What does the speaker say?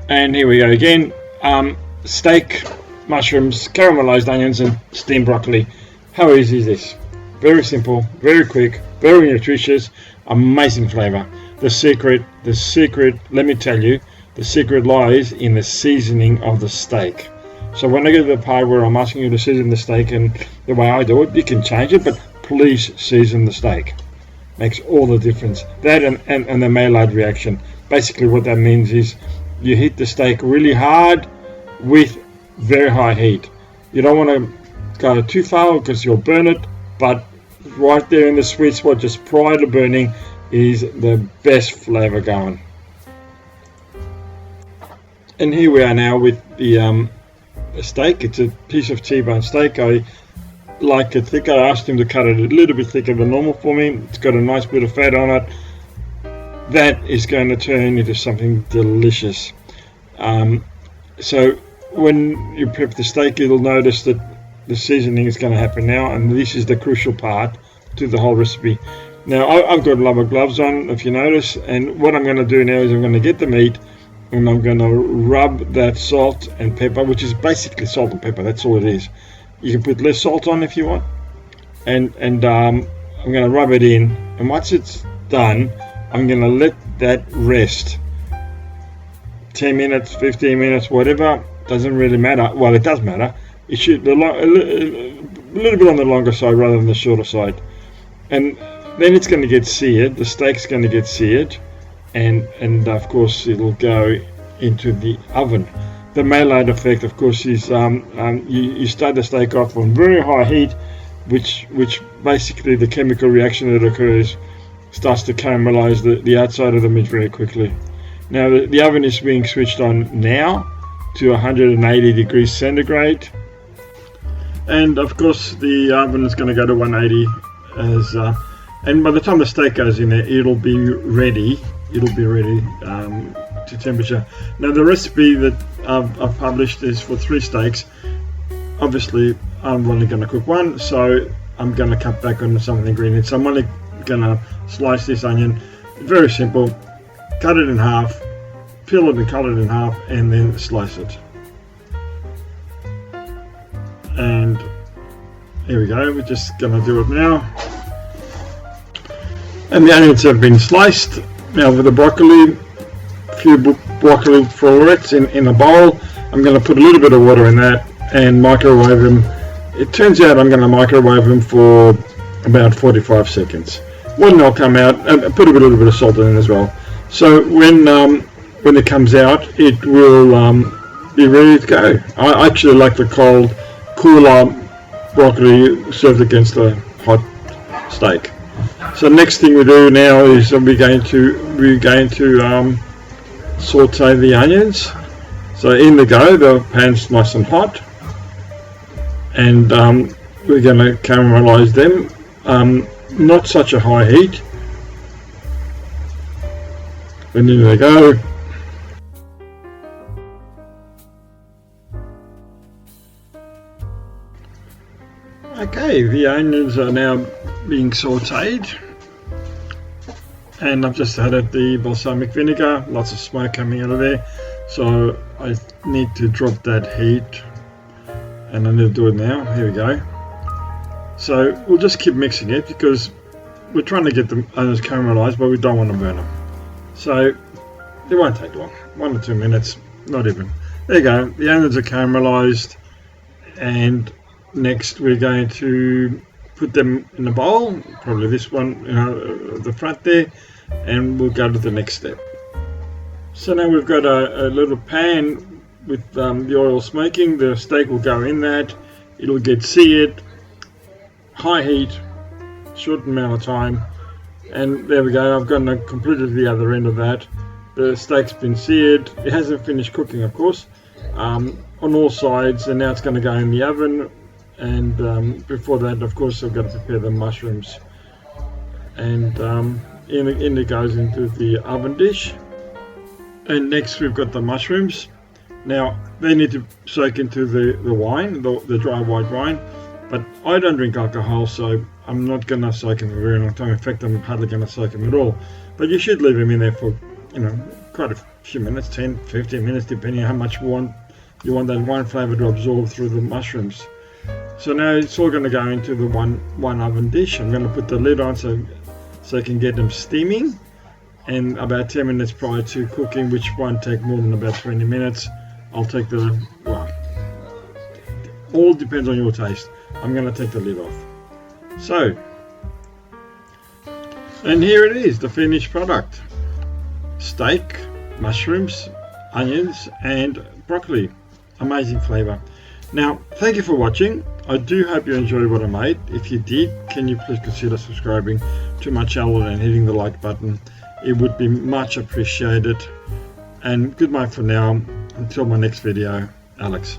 And here we go again. Steak, mushrooms, caramelised onions and steamed broccoli. How easy is this? Very simple, very quick, very nutritious, amazing flavour. The secret, let me tell you, the secret lies in the seasoning of the steak. So when I get to the part where I'm asking you to season the steak, and the way I do it, you can change it, but please season the steak. Makes all the difference. That and the Maillard reaction. Basically what that means is you heat the steak really hard with very high heat. You don't want to go too far because you'll burn it, but right there in the sweet spot, just prior to burning, is the best flavour going. And here we are now with the steak. It's a piece of T-bone steak. I like it thicker. I asked him to cut it a little bit thicker than normal for me. It's got a nice bit of fat on it. That is going to turn into something delicious. So when you prep the steak, you'll notice that the seasoning is going to happen now, and this is the crucial part to the whole recipe. Now I've got rubber gloves on, if you notice, and what I'm going to do now is I'm going to get the meat and I'm going to rub that salt and pepper, which is basically salt and pepper. That's all it is. You can put less salt on if you want, and I'm going to rub it in, and once it's done, I'm going to let that rest 10 minutes, 15 minutes, whatever. Doesn't really matter. Well, it does matter. It should a little bit on the longer side rather than the shorter side, and then it's going to get seared. The steak's going to get seared, and of course it'll go into the oven. The Maillard effect, of course, is you start the steak off on very high heat, which basically the chemical reaction that occurs starts to caramelize the outside of the meat very quickly. Now the oven is being switched on now to 180 degrees centigrade, and of course the oven is going to go to 180 and by the time the steak goes in there, it'll be ready to temperature. Now the recipe that I've published is for 3 steaks. Obviously I'm only going to cook one, so I'm going to cut back on some of the ingredients. I'm only going to slice this onion, very simple, cut it in half, peel it and cut it in half, and then slice it. And here we go, we're just going to do it now. And the onions have been sliced. Now with the broccoli, a few broccoli florets in a bowl. I'm going to put a little bit of water in that and microwave them. It turns out I'm going to microwave them for about 45 seconds. When they'll come out, and put a little bit of salt in it as well. So when it comes out, it will be ready to go. I actually like the cooler broccoli served against a hot steak. So next thing we do now is we're going to saute the onions. So in they go, the pan's nice and hot, and we're going to caramelize them. Not such a high heat. And in they go. Okay, the onions are now being sauteed, and I've just added the balsamic vinegar. Lots of smoke coming out of there, so I need to drop that heat, and I need to do it now. Here we go. So we'll just keep mixing it because we're trying to get the onions caramelized, but we don't want to burn them. So it won't take long, 1 or 2 minutes, not even. There you go, the onions are caramelized, and next we're going to put them in a bowl, probably this one, the front there, and we'll go to the next step. So now we've got a little pan with the oil smoking. The steak will go in that, it'll get seared, high heat, short amount of time, and there we go. I've gotten completely to the other end of that. The steak's been seared. It hasn't finished cooking, of course, on all sides, and now it's going to go in the oven. And before that, of course, I've got to prepare the mushrooms, and in it goes into the oven dish. And next we've got the mushrooms. Now they need to soak into the wine, the dry white wine, but I don't drink alcohol, so I'm not going to soak them for a very long time. In fact, I'm hardly going to soak them at all, but you should leave them in there for quite a few minutes, 10, 15 minutes, depending on how much you want that wine flavour to absorb through the mushrooms. So now it's all going to go into the one oven dish. I'm going to put the lid on so I can get them steaming, and about 10 minutes prior to cooking, which won't take more than about 20 minutes, I'll take all depends on your taste. I'm going to take the lid off. So, and here it is, the finished product. Steak, mushrooms, onions and broccoli. Amazing flavour. Now, thank you for watching. I do hope you enjoyed what I made. If you did, can you please consider subscribing to my channel and hitting the like button? It would be much appreciated. And goodbye for now. Until my next video, Alex.